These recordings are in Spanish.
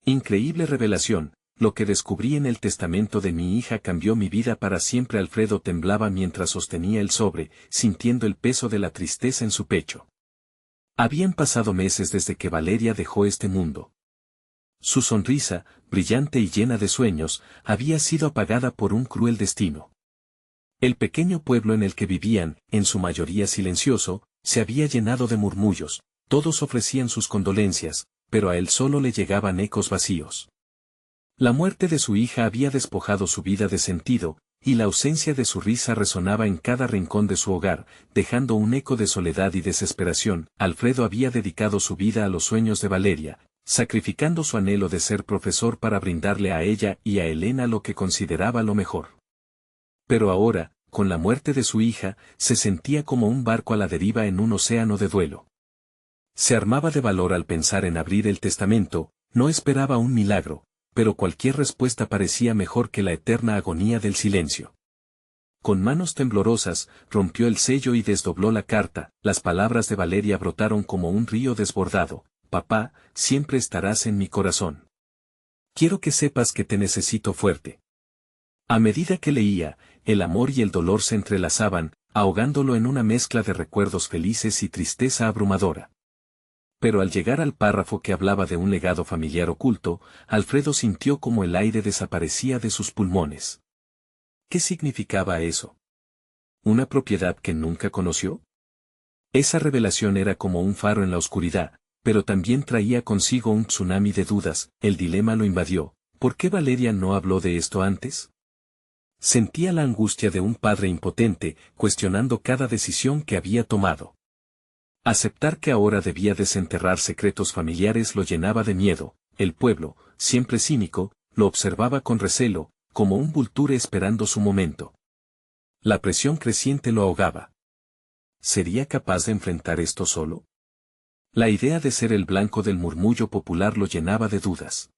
Increíble revelación, lo que descubrí en el testamento de mi hija cambió mi vida para siempre. Alfredo temblaba mientras sostenía el sobre, sintiendo el peso de la tristeza en su pecho. Habían pasado meses desde que Valeria dejó este mundo. Su sonrisa, brillante y llena de sueños, había sido apagada por un cruel destino. El pequeño pueblo en el que vivían, en su mayoría silencioso, se había llenado de murmullos, todos ofrecían sus condolencias, pero a él solo le llegaban ecos vacíos. La muerte de su hija había despojado su vida de sentido, y la ausencia de su risa resonaba en cada rincón de su hogar, dejando un eco de soledad y desesperación. Alfredo había dedicado su vida a los sueños de Valeria, sacrificando su anhelo de ser profesor para brindarle a ella y a Elena lo que consideraba lo mejor. Pero ahora, con la muerte de su hija, se sentía como un barco a la deriva en un océano de duelo. Se armaba de valor al pensar en abrir el testamento, no esperaba un milagro, pero cualquier respuesta parecía mejor que la eterna agonía del silencio. Con manos temblorosas, rompió el sello y desdobló la carta. Las palabras de Valeria brotaron como un río desbordado. Papá, siempre estarás en mi corazón. Quiero que sepas que te necesito fuerte. A medida que leía, el amor y el dolor se entrelazaban, ahogándolo en una mezcla de recuerdos felices y tristeza abrumadora. Pero al llegar al párrafo que hablaba de un legado familiar oculto, Alfredo sintió como el aire desaparecía de sus pulmones. ¿Qué significaba eso? ¿Una propiedad que nunca conoció? Esa revelación era como un faro en la oscuridad, pero también traía consigo un tsunami de dudas. El dilema lo invadió. ¿Por qué Valeria no habló de esto antes? Sentía la angustia de un padre impotente, cuestionando cada decisión que había tomado. Aceptar que ahora debía desenterrar secretos familiares lo llenaba de miedo. El pueblo, siempre cínico, lo observaba con recelo, como un vulture esperando su momento. La presión creciente lo ahogaba. ¿Sería capaz de enfrentar esto solo? La idea de ser el blanco del murmullo popular lo llenaba de dudas.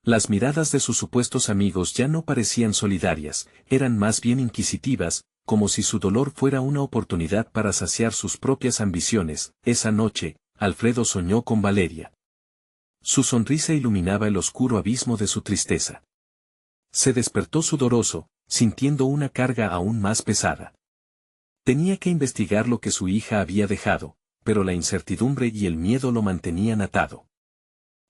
Las miradas de sus supuestos amigos ya no parecían solidarias, eran más bien inquisitivas, como si su dolor fuera una oportunidad para saciar sus propias ambiciones. Esa noche, Alfredo soñó con Valeria. Su sonrisa iluminaba el oscuro abismo de su tristeza. Se despertó sudoroso, sintiendo una carga aún más pesada. Tenía que investigar lo que su hija había dejado, pero la incertidumbre y el miedo lo mantenían atado.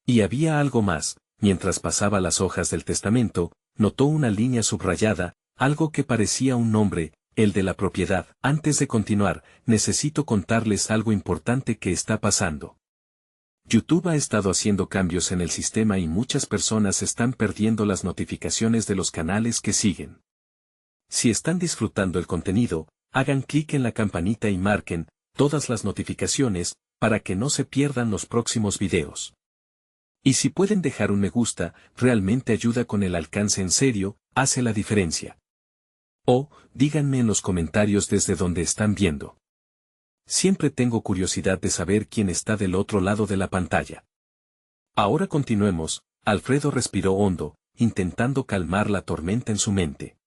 Y había algo más. Mientras pasaba las hojas del testamento, notó una línea subrayada, algo que parecía un nombre, el de la propiedad. Antes de continuar, necesito contarles algo importante que está pasando. YouTube ha estado haciendo cambios en el sistema y muchas personas están perdiendo las notificaciones de los canales que siguen. Si están disfrutando el contenido, hagan clic en la campanita y marquen todas las notificaciones, para que no se pierdan los próximos videos. Y si pueden dejar un me gusta, realmente ayuda con el alcance. En serio, hace la diferencia. O, díganme en los comentarios desde donde están viendo. Siempre tengo curiosidad de saber quién está del otro lado de la pantalla. Ahora continuemos. Alfredo respiró hondo, intentando calmar la tormenta en su mente.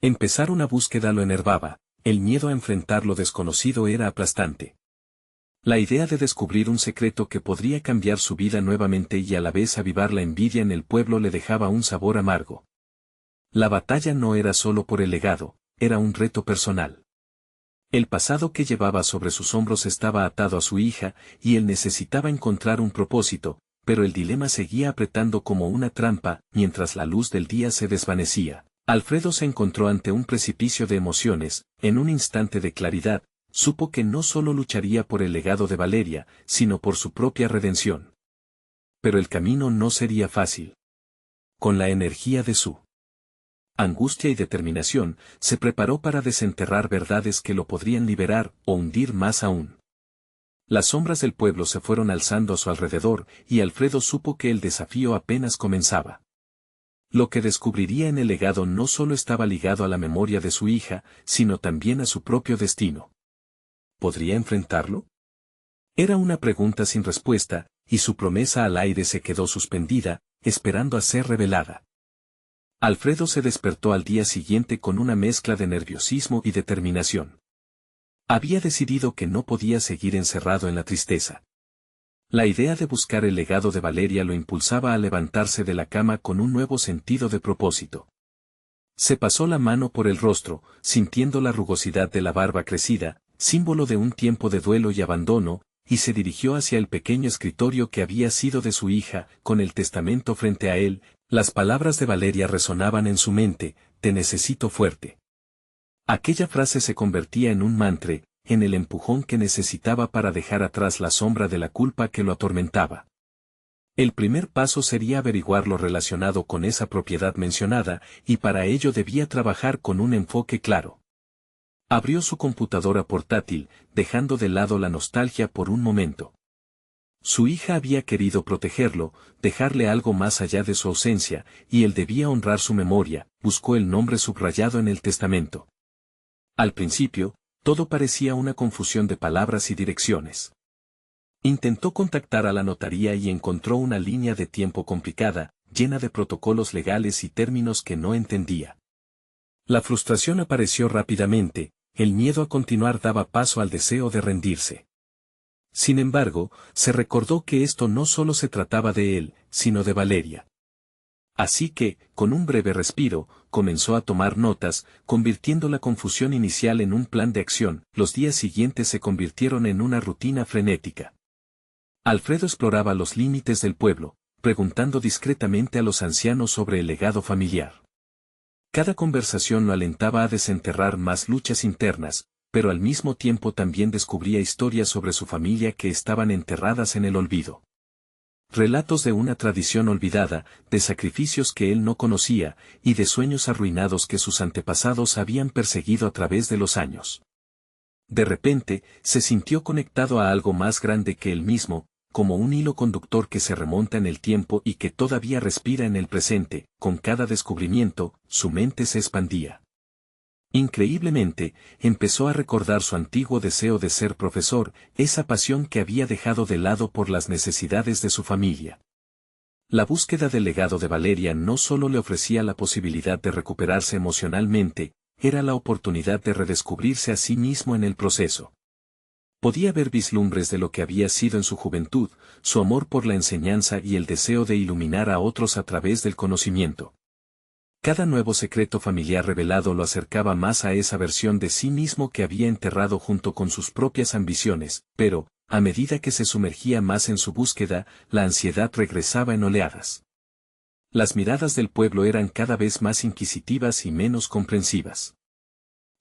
Empezar una búsqueda lo enervaba, el miedo a enfrentar lo desconocido era aplastante. La idea de descubrir un secreto que podría cambiar su vida nuevamente y a la vez avivar la envidia en el pueblo le dejaba un sabor amargo. La batalla no era solo por el legado, era un reto personal. El pasado que llevaba sobre sus hombros estaba atado a su hija, y él necesitaba encontrar un propósito, pero el dilema seguía apretando como una trampa. Mientras la luz del día se desvanecía, Alfredo se encontró ante un precipicio de emociones. En un instante de claridad, supo que no solo lucharía por el legado de Valeria, sino por su propia redención. Pero el camino no sería fácil. Con la energía de su angustia y determinación, se preparó para desenterrar verdades que lo podrían liberar o hundir más aún. Las sombras del pueblo se fueron alzando a su alrededor, y Alfredo supo que el desafío apenas comenzaba. Lo que descubriría en el legado no solo estaba ligado a la memoria de su hija, sino también a su propio destino. ¿Podría enfrentarlo? Era una pregunta sin respuesta, y su promesa al aire se quedó suspendida, esperando a ser revelada. Alfredo se despertó al día siguiente con una mezcla de nerviosismo y determinación. Había decidido que no podía seguir encerrado en la tristeza. La idea de buscar el legado de Valeria lo impulsaba a levantarse de la cama con un nuevo sentido de propósito. Se pasó la mano por el rostro, sintiendo la rugosidad de la barba crecida, símbolo de un tiempo de duelo y abandono, y se dirigió hacia el pequeño escritorio que había sido de su hija, con el testamento frente a él. Las palabras de Valeria resonaban en su mente: te necesito fuerte. Aquella frase se convertía en un mantra, en el empujón que necesitaba para dejar atrás la sombra de la culpa que lo atormentaba. El primer paso sería averiguar lo relacionado con esa propiedad mencionada, y para ello debía trabajar con un enfoque claro. Abrió su computadora portátil, dejando de lado la nostalgia por un momento. Su hija había querido protegerlo, dejarle algo más allá de su ausencia, y él debía honrar su memoria. Buscó el nombre subrayado en el testamento. Al principio, todo parecía una confusión de palabras y direcciones. Intentó contactar a la notaría y encontró una línea de tiempo complicada, llena de protocolos legales y términos que no entendía. La frustración apareció rápidamente, el miedo a continuar daba paso al deseo de rendirse. Sin embargo, se recordó que esto no solo se trataba de él, sino de Valeria. Así que, con un breve respiro, comenzó a tomar notas, convirtiendo la confusión inicial en un plan de acción. Los días siguientes se convirtieron en una rutina frenética. Alfredo exploraba los límites del pueblo, preguntando discretamente a los ancianos sobre el legado familiar. Cada conversación lo alentaba a desenterrar más luchas internas, pero al mismo tiempo también descubría historias sobre su familia que estaban enterradas en el olvido. Relatos de una tradición olvidada, de sacrificios que él no conocía, y de sueños arruinados que sus antepasados habían perseguido a través de los años. De repente, se sintió conectado a algo más grande que él mismo, como un hilo conductor que se remonta en el tiempo y que todavía respira en el presente. Con cada descubrimiento, su mente se expandía. Increíblemente, empezó a recordar su antiguo deseo de ser profesor, esa pasión que había dejado de lado por las necesidades de su familia. La búsqueda del legado de Valeria no solo le ofrecía la posibilidad de recuperarse emocionalmente, era la oportunidad de redescubrirse a sí mismo en el proceso. Podía ver vislumbres de lo que había sido en su juventud, su amor por la enseñanza y el deseo de iluminar a otros a través del conocimiento. Cada nuevo secreto familiar revelado lo acercaba más a esa versión de sí mismo que había enterrado junto con sus propias ambiciones, pero, a medida que se sumergía más en su búsqueda, la ansiedad regresaba en oleadas. Las miradas del pueblo eran cada vez más inquisitivas y menos comprensivas.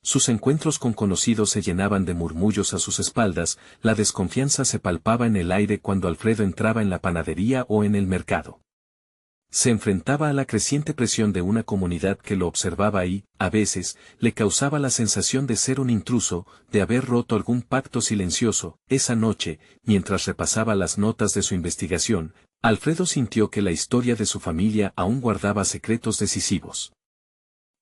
Sus encuentros con conocidos se llenaban de murmullos a sus espaldas, la desconfianza se palpaba en el aire cuando Alfredo entraba en la panadería o en el mercado. Se enfrentaba a la creciente presión de una comunidad que lo observaba y, a veces, le causaba la sensación de ser un intruso, de haber roto algún pacto silencioso. Esa noche, mientras repasaba las notas de su investigación, Alfredo sintió que la historia de su familia aún guardaba secretos decisivos.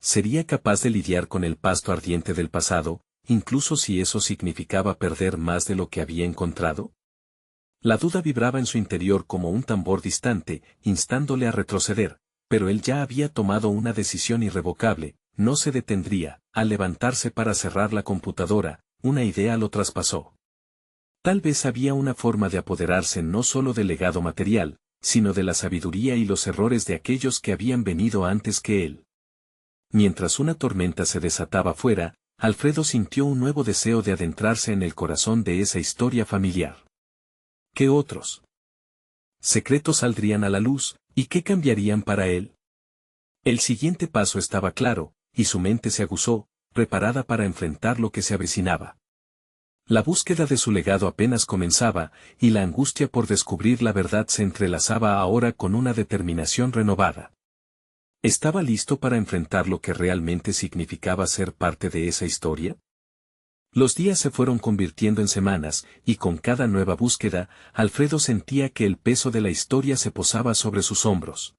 ¿Sería capaz de lidiar con el pasto ardiente del pasado, incluso si eso significaba perder más de lo que había encontrado? La duda vibraba en su interior como un tambor distante, instándole a retroceder, pero él ya había tomado una decisión irrevocable. No se detendría. Al levantarse para cerrar la computadora, una idea lo traspasó. Tal vez había una forma de apoderarse no solo del legado material, sino de la sabiduría y los errores de aquellos que habían venido antes que él. Mientras una tormenta se desataba fuera, Alfredo sintió un nuevo deseo de adentrarse en el corazón de esa historia familiar. ¿Qué otros secretos saldrían a la luz, y qué cambiarían para él? El siguiente paso estaba claro, y su mente se aguzó, preparada para enfrentar lo que se avecinaba. La búsqueda de su legado apenas comenzaba, y la angustia por descubrir la verdad se entrelazaba ahora con una determinación renovada. ¿Estaba listo para enfrentar lo que realmente significaba ser parte de esa historia? Los días se fueron convirtiendo en semanas, y con cada nueva búsqueda, Alfredo sentía que el peso de la historia se posaba sobre sus hombros.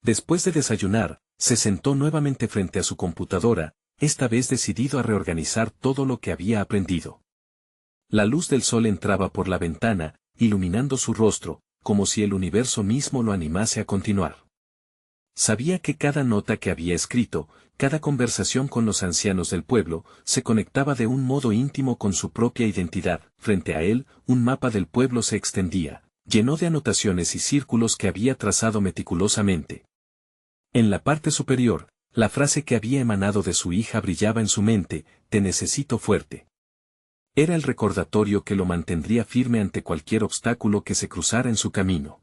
Después de desayunar, se sentó nuevamente frente a su computadora, esta vez decidido a reorganizar todo lo que había aprendido. La luz del sol entraba por la ventana, iluminando su rostro, como si el universo mismo lo animase a continuar. Sabía que cada nota que había escrito, cada conversación con los ancianos del pueblo, se conectaba de un modo íntimo con su propia identidad. Frente a él, un mapa del pueblo se extendía, lleno de anotaciones y círculos que había trazado meticulosamente. En la parte superior, la frase que había emanado de su hija brillaba en su mente: «Te necesito fuerte». Era el recordatorio que lo mantendría firme ante cualquier obstáculo que se cruzara en su camino.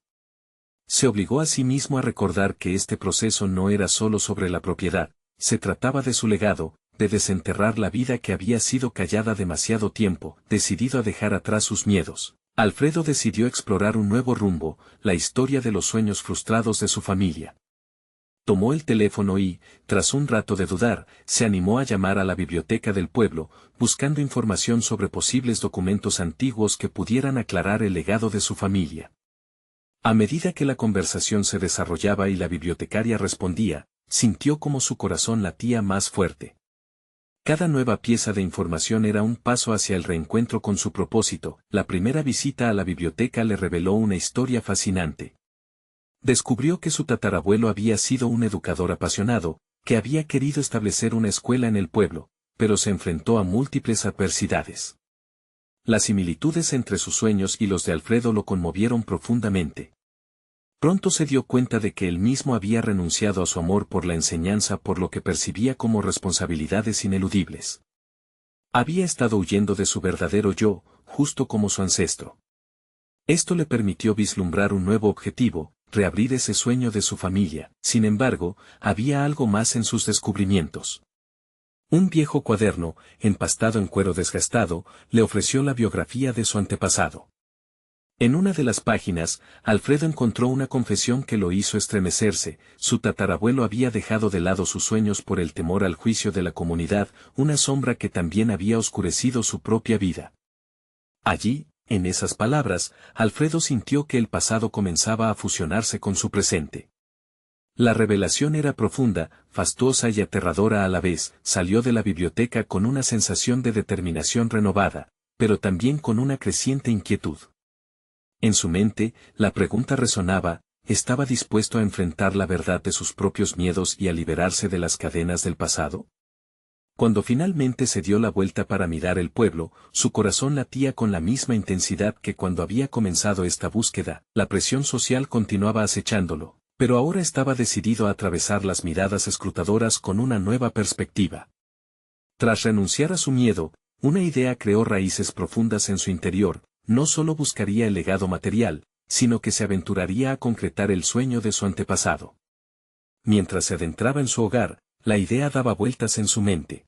Se obligó a sí mismo a recordar que este proceso no era solo sobre la propiedad, se trataba de su legado, de desenterrar la vida que había sido callada demasiado tiempo. Decidido a dejar atrás sus miedos, Alfredo decidió explorar un nuevo rumbo, la historia de los sueños frustrados de su familia. Tomó el teléfono y, tras un rato de dudar, se animó a llamar a la biblioteca del pueblo, buscando información sobre posibles documentos antiguos que pudieran aclarar el legado de su familia. A medida que la conversación se desarrollaba y la bibliotecaria respondía, sintió como su corazón latía más fuerte. Cada nueva pieza de información era un paso hacia el reencuentro con su propósito. La primera visita a la biblioteca le reveló una historia fascinante. Descubrió que su tatarabuelo había sido un educador apasionado, que había querido establecer una escuela en el pueblo, pero se enfrentó a múltiples adversidades. Las similitudes entre sus sueños y los de Alfredo lo conmovieron profundamente. Pronto se dio cuenta de que él mismo había renunciado a su amor por la enseñanza, por lo que percibía como responsabilidades ineludibles. Había estado huyendo de su verdadero yo, justo como su ancestro. Esto le permitió vislumbrar un nuevo objetivo: reabrir ese sueño de su familia. Sin embargo, había algo más en sus descubrimientos. Un viejo cuaderno, empastado en cuero desgastado, le ofreció la biografía de su antepasado. En una de las páginas, Alfredo encontró una confesión que lo hizo estremecerse: su tatarabuelo había dejado de lado sus sueños por el temor al juicio de la comunidad, una sombra que también había oscurecido su propia vida. Allí, en esas palabras, Alfredo sintió que el pasado comenzaba a fusionarse con su presente. La revelación era profunda, fastuosa y aterradora a la vez. Salió de la biblioteca con una sensación de determinación renovada, pero también con una creciente inquietud. En su mente, la pregunta resonaba: ¿estaba dispuesto a enfrentar la verdad de sus propios miedos y a liberarse de las cadenas del pasado? Cuando finalmente se dio la vuelta para mirar el pueblo, su corazón latía con la misma intensidad que cuando había comenzado esta búsqueda. La presión social continuaba acechándolo, pero ahora estaba decidido a atravesar las miradas escrutadoras con una nueva perspectiva. Tras renunciar a su miedo, una idea creó raíces profundas en su interior: no solo buscaría el legado material, sino que se aventuraría a concretar el sueño de su antepasado. Mientras se adentraba en su hogar, la idea daba vueltas en su mente.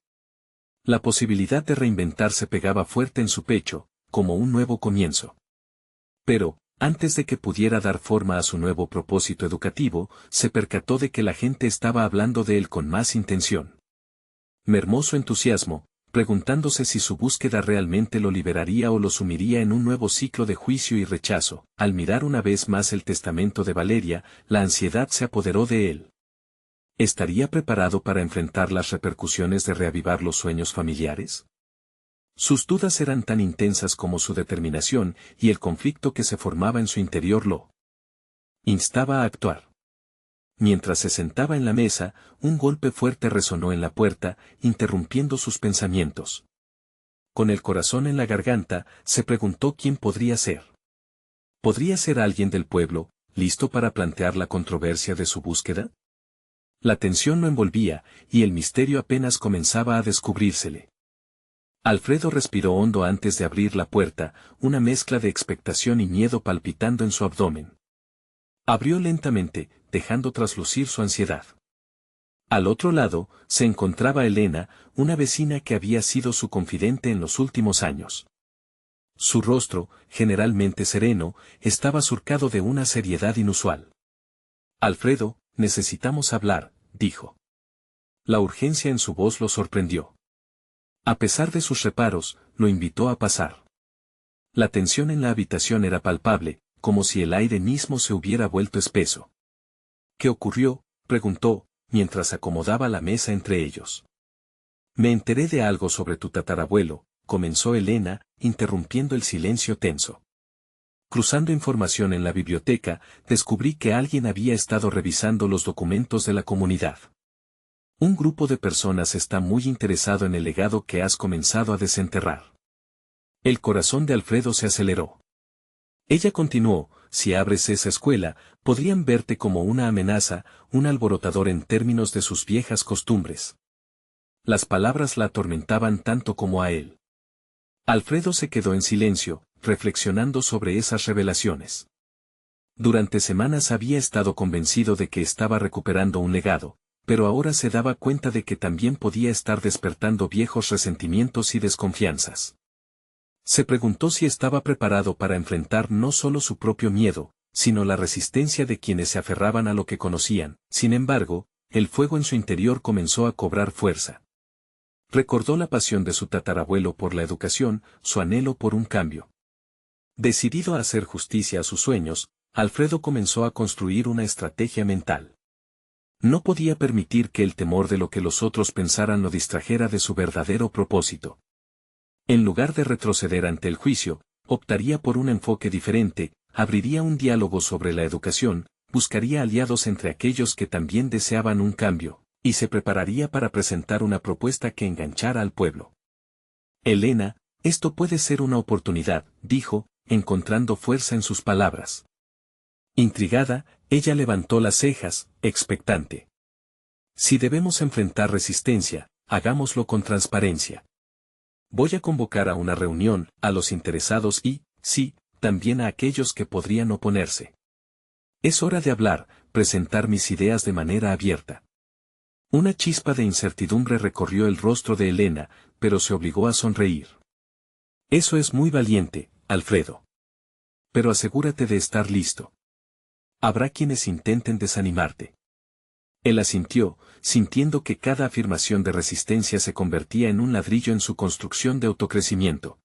La posibilidad de reinventarse pegaba fuerte en su pecho, como un nuevo comienzo. Pero, antes de que pudiera dar forma a su nuevo propósito educativo, se percató de que la gente estaba hablando de él con más intención. Mermó su entusiasmo, preguntándose si su búsqueda realmente lo liberaría o lo sumiría en un nuevo ciclo de juicio y rechazo. Al mirar una vez más el testamento de Valeria, la ansiedad se apoderó de él. ¿Estaría preparado para enfrentar las repercusiones de reavivar los sueños familiares? Sus dudas eran tan intensas como su determinación, y el conflicto que se formaba en su interior lo instaba a actuar. Mientras se sentaba en la mesa, un golpe fuerte resonó en la puerta, interrumpiendo sus pensamientos. Con el corazón en la garganta, se preguntó quién podría ser. ¿Podría ser alguien del pueblo, listo para plantear la controversia de su búsqueda? La tensión lo envolvía, y el misterio apenas comenzaba a descubrírsele. Alfredo respiró hondo antes de abrir la puerta, una mezcla de expectación y miedo palpitando en su abdomen. Abrió lentamente, dejando traslucir su ansiedad. Al otro lado, se encontraba Elena, una vecina que había sido su confidente en los últimos años. Su rostro, generalmente sereno, estaba surcado de una seriedad inusual. «Alfredo, necesitamos hablar», dijo. La urgencia en su voz lo sorprendió. A pesar de sus reparos, lo invitó a pasar. La tensión en la habitación era palpable, como si el aire mismo se hubiera vuelto espeso. «¿Qué ocurrió?», preguntó, mientras acomodaba la mesa entre ellos. «Me enteré de algo sobre tu tatarabuelo», comenzó Elena, interrumpiendo el silencio tenso. Cruzando información en la biblioteca, descubrí que alguien había estado revisando los documentos de la comunidad. Un grupo de personas está muy interesado en el legado que has comenzado a desenterrar. El corazón de Alfredo se aceleró. Ella continuó: si abres esa escuela, podrían verte como una amenaza, un alborotador en términos de sus viejas costumbres. Las palabras la atormentaban tanto como a él. Alfredo se quedó en silencio, reflexionando sobre esas revelaciones. Durante semanas había estado convencido de que estaba recuperando un legado, pero ahora se daba cuenta de que también podía estar despertando viejos resentimientos y desconfianzas. Se preguntó si estaba preparado para enfrentar no solo su propio miedo, sino la resistencia de quienes se aferraban a lo que conocían. Sin embargo, el fuego en su interior comenzó a cobrar fuerza. Recordó la pasión de su tatarabuelo por la educación, su anhelo por un cambio. Decidido a hacer justicia a sus sueños, Alfredo comenzó a construir una estrategia mental. No podía permitir que el temor de lo que los otros pensaran lo distrajera de su verdadero propósito. En lugar de retroceder ante el juicio, optaría por un enfoque diferente, abriría un diálogo sobre la educación, buscaría aliados entre aquellos que también deseaban un cambio, y se prepararía para presentar una propuesta que enganchara al pueblo. Elena, esto puede ser una oportunidad, dijo, encontrando fuerza en sus palabras. Intrigada, ella levantó las cejas, expectante. Si debemos enfrentar resistencia, hagámoslo con transparencia. Voy a convocar a una reunión a los interesados y, sí, también a aquellos que podrían oponerse. Es hora de hablar, presentar mis ideas de manera abierta. Una chispa de incertidumbre recorrió el rostro de Elena, pero se obligó a sonreír. Eso es muy valiente, Alfredo. Pero asegúrate de estar listo. Habrá quienes intenten desanimarte. Él asintió, sintiendo que cada afirmación de resistencia se convertía en un ladrillo en su construcción de autocrecimiento.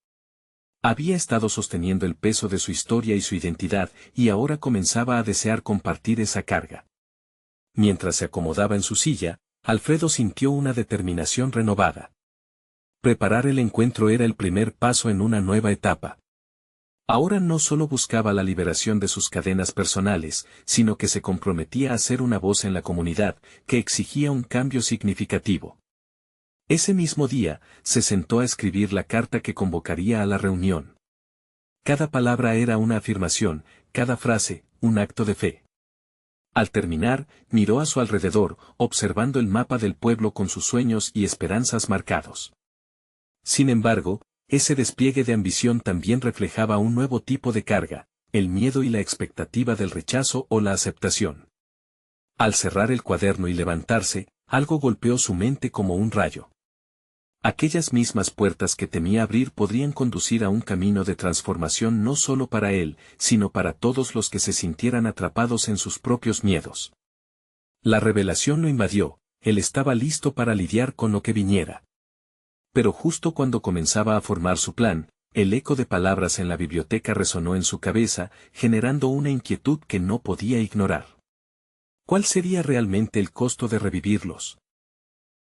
Había estado sosteniendo el peso de su historia y su identidad, y ahora comenzaba a desear compartir esa carga. Mientras se acomodaba en su silla, Alfredo sintió una determinación renovada. Preparar el encuentro era el primer paso en una nueva etapa. Ahora no solo buscaba la liberación de sus cadenas personales, sino que se comprometía a ser una voz en la comunidad, que exigía un cambio significativo. Ese mismo día, se sentó a escribir la carta que convocaría a la reunión. Cada palabra era una afirmación, cada frase, un acto de fe. Al terminar, miró a su alrededor, observando el mapa del pueblo con sus sueños y esperanzas marcados. Sin embargo, ese despliegue de ambición también reflejaba un nuevo tipo de carga, el miedo y la expectativa del rechazo o la aceptación. Al cerrar el cuaderno y levantarse, algo golpeó su mente como un rayo. Aquellas mismas puertas que temía abrir podrían conducir a un camino de transformación no solo para él, sino para todos los que se sintieran atrapados en sus propios miedos. La revelación lo invadió, él estaba listo para lidiar con lo que viniera. Pero justo cuando comenzaba a formar su plan, el eco de palabras en la biblioteca resonó en su cabeza, generando una inquietud que no podía ignorar. ¿Cuál sería realmente el costo de revivirlos?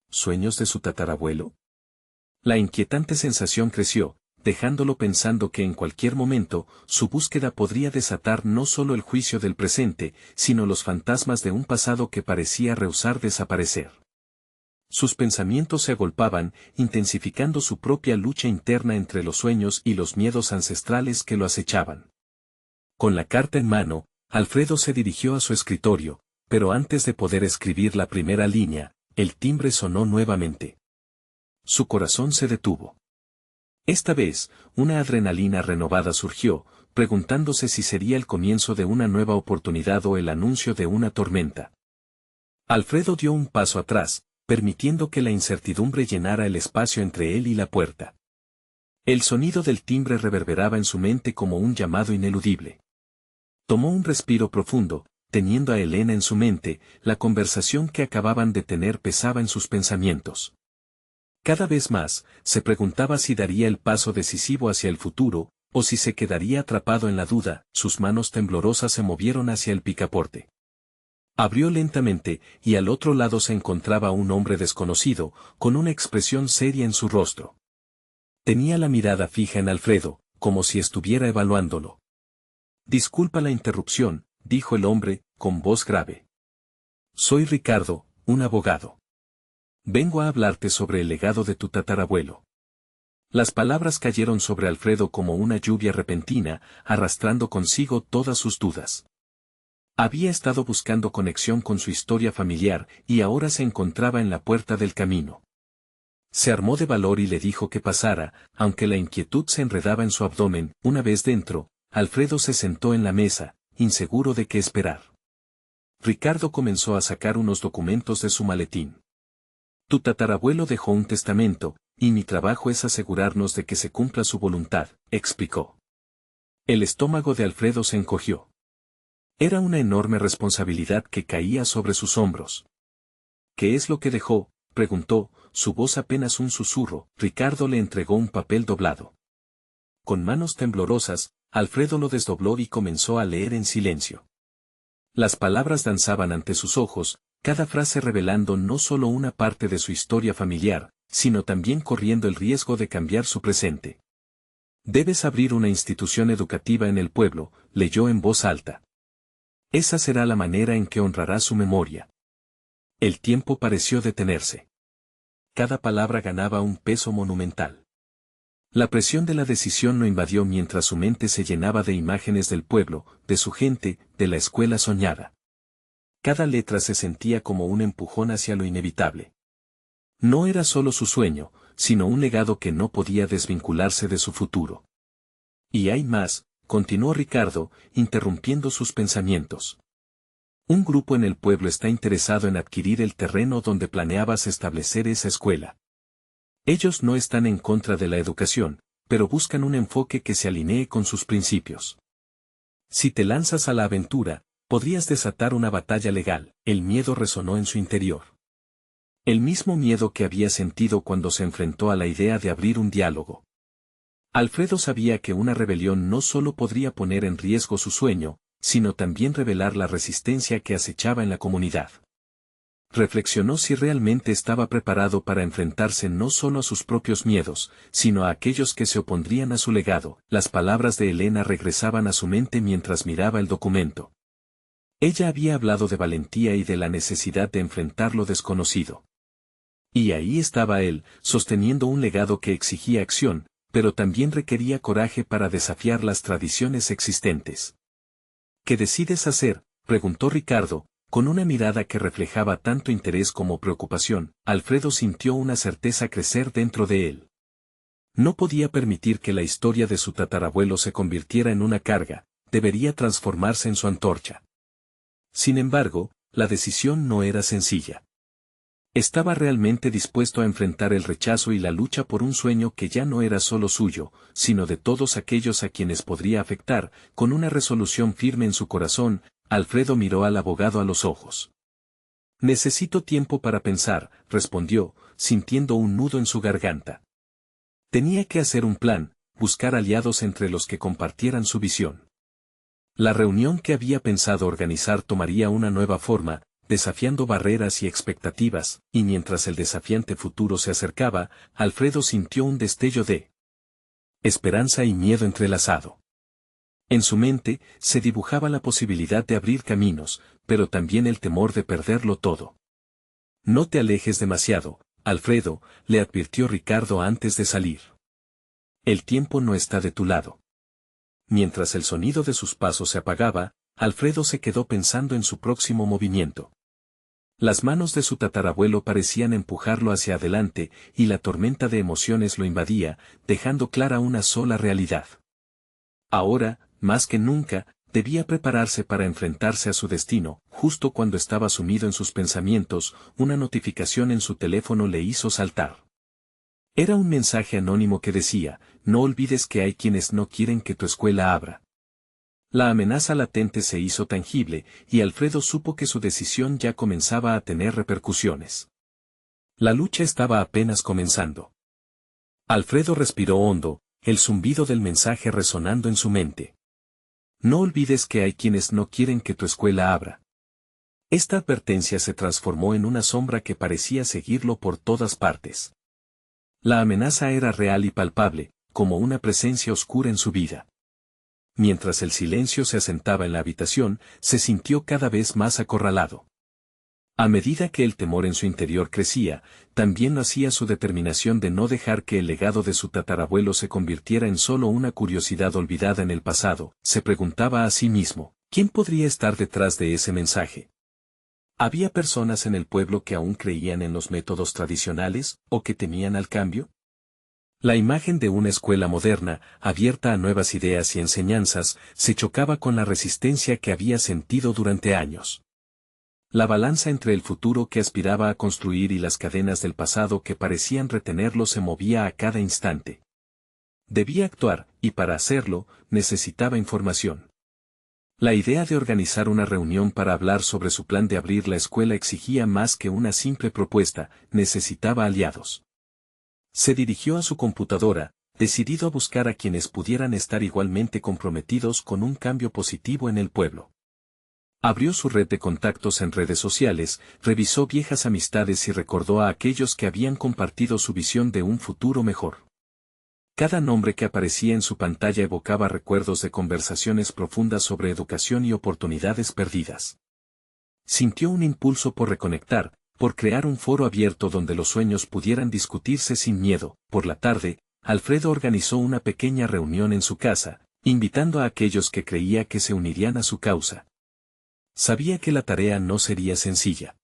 ¿Sueños de su tatarabuelo? La inquietante sensación creció, dejándolo pensando que en cualquier momento, su búsqueda podría desatar no solo el juicio del presente, sino los fantasmas de un pasado que parecía rehusar desaparecer. Sus pensamientos se agolpaban, intensificando su propia lucha interna entre los sueños y los miedos ancestrales que lo acechaban. Con la carta en mano, Alfredo se dirigió a su escritorio, pero antes de poder escribir la primera línea, el timbre sonó nuevamente. Su corazón se detuvo. Esta vez, una adrenalina renovada surgió, preguntándose si sería el comienzo de una nueva oportunidad o el anuncio de una tormenta. Alfredo dio un paso atrás, permitiendo que la incertidumbre llenara el espacio entre él y la puerta. El sonido del timbre reverberaba en su mente como un llamado ineludible. Tomó un respiro profundo, teniendo a Elena en su mente, la conversación que acababan de tener pesaba en sus pensamientos. Cada vez más, se preguntaba si daría el paso decisivo hacia el futuro, o si se quedaría atrapado en la duda. Sus manos temblorosas se movieron hacia el picaporte. Abrió lentamente, y al otro lado se encontraba un hombre desconocido, con una expresión seria en su rostro. Tenía la mirada fija en Alfredo, como si estuviera evaluándolo. Disculpa la interrupción, dijo el hombre, con voz grave. Soy Ricardo, un abogado. Vengo a hablarte sobre el legado de tu tatarabuelo. Las palabras cayeron sobre Alfredo como una lluvia repentina, arrastrando consigo todas sus dudas. Había estado buscando conexión con su historia familiar y ahora se encontraba en la puerta del camino. Se armó de valor y le dijo que pasara, aunque la inquietud se enredaba en su abdomen. Una vez dentro, Alfredo se sentó en la mesa, inseguro de qué esperar. Ricardo comenzó a sacar unos documentos de su maletín. Tu tatarabuelo dejó un testamento, y mi trabajo es asegurarnos de que se cumpla su voluntad, explicó. El estómago de Alfredo se encogió. Era una enorme responsabilidad que caía sobre sus hombros. ¿Qué es lo que dejó?, preguntó, su voz apenas un susurro. Ricardo le entregó un papel doblado. Con manos temblorosas, Alfredo lo desdobló y comenzó a leer en silencio. Las palabras danzaban ante sus ojos, cada frase revelando no solo una parte de su historia familiar, sino también corriendo el riesgo de cambiar su presente. Debes abrir una institución educativa en el pueblo, leyó en voz alta. Esa será la manera en que honrarás su memoria. El tiempo pareció detenerse. Cada palabra ganaba un peso monumental. La presión de la decisión lo invadió mientras su mente se llenaba de imágenes del pueblo, de su gente, de la escuela soñada. Cada letra se sentía como un empujón hacia lo inevitable. No era solo su sueño, sino un legado que no podía desvincularse de su futuro. Y hay más, continuó Ricardo, interrumpiendo sus pensamientos. Un grupo en el pueblo está interesado en adquirir el terreno donde planeabas establecer esa escuela. Ellos no están en contra de la educación, pero buscan un enfoque que se alinee con sus principios. Si te lanzas a la aventura, podrías desatar una batalla legal. El miedo resonó en su interior. El mismo miedo que había sentido cuando se enfrentó a la idea de abrir un diálogo. Alfredo sabía que una rebelión no solo podría poner en riesgo su sueño, sino también revelar la resistencia que acechaba en la comunidad. Reflexionó si realmente estaba preparado para enfrentarse no solo a sus propios miedos, sino a aquellos que se opondrían a su legado. Las palabras de Elena regresaban a su mente mientras miraba el documento. Ella había hablado de valentía y de la necesidad de enfrentar lo desconocido. Y ahí estaba él, sosteniendo un legado que exigía acción, pero también requería coraje para desafiar las tradiciones existentes. ¿Qué decides hacer?, preguntó Ricardo, con una mirada que reflejaba tanto interés como preocupación. Alfredo sintió una certeza crecer dentro de él. No podía permitir que la historia de su tatarabuelo se convirtiera en una carga, debería transformarse en su antorcha. Sin embargo, la decisión no era sencilla. Estaba realmente dispuesto a enfrentar el rechazo y la lucha por un sueño que ya no era solo suyo, sino de todos aquellos a quienes podría afectar. Con una resolución firme en su corazón, Alfredo miró al abogado a los ojos. Necesito tiempo para pensar, respondió, sintiendo un nudo en su garganta. Tenía que hacer un plan, buscar aliados entre los que compartieran su visión. La reunión que había pensado organizar tomaría una nueva forma, desafiando barreras y expectativas, y mientras el desafiante futuro se acercaba, Alfredo sintió un destello de esperanza y miedo entrelazado. En su mente, se dibujaba la posibilidad de abrir caminos, pero también el temor de perderlo todo. No te alejes demasiado, Alfredo, le advirtió Ricardo antes de salir. El tiempo no está de tu lado. Mientras el sonido de sus pasos se apagaba, Alfredo se quedó pensando en su próximo movimiento. Las manos de su tatarabuelo parecían empujarlo hacia adelante, y la tormenta de emociones lo invadía, dejando clara una sola realidad. Ahora, más que nunca, debía prepararse para enfrentarse a su destino. Justo cuando estaba sumido en sus pensamientos, una notificación en su teléfono le hizo saltar. Era un mensaje anónimo que decía: no olvides que hay quienes no quieren que tu escuela abra. La amenaza latente se hizo tangible, y Alfredo supo que su decisión ya comenzaba a tener repercusiones. La lucha estaba apenas comenzando. Alfredo respiró hondo, el zumbido del mensaje resonando en su mente. No olvides que hay quienes no quieren que tu escuela abra. Esta advertencia se transformó en una sombra que parecía seguirlo por todas partes. La amenaza era real y palpable, como una presencia oscura en su vida. mientras el silencio se asentaba en la habitación, se sintió cada vez más acorralado. A medida que el temor en su interior crecía, también lo hacía su determinación de no dejar que el legado de su tatarabuelo se convirtiera en solo una curiosidad olvidada en el pasado. Se preguntaba a sí mismo, ¿quién podría estar detrás de ese mensaje? ¿Había personas en el pueblo que aún creían en los métodos tradicionales, o que temían al cambio? La imagen de una escuela moderna, abierta a nuevas ideas y enseñanzas, se chocaba con la resistencia que había sentido durante años. La balanza entre el futuro que aspiraba a construir y las cadenas del pasado que parecían retenerlo se movía a cada instante. Debía actuar, y para hacerlo, necesitaba información. La idea de organizar una reunión para hablar sobre su plan de abrir la escuela exigía más que una simple propuesta, necesitaba aliados. Se dirigió a su computadora, decidido a buscar a quienes pudieran estar igualmente comprometidos con un cambio positivo en el pueblo. Abrió su red de contactos en redes sociales, revisó viejas amistades y recordó a aquellos que habían compartido su visión de un futuro mejor. Cada nombre que aparecía en su pantalla evocaba recuerdos de conversaciones profundas sobre educación y oportunidades perdidas. Sintió un impulso por reconectar, por crear un foro abierto donde los sueños pudieran discutirse sin miedo. Por la tarde, Alfredo organizó una pequeña reunión en su casa, invitando a aquellos que creía que se unirían a su causa. Sabía que la tarea no sería sencilla.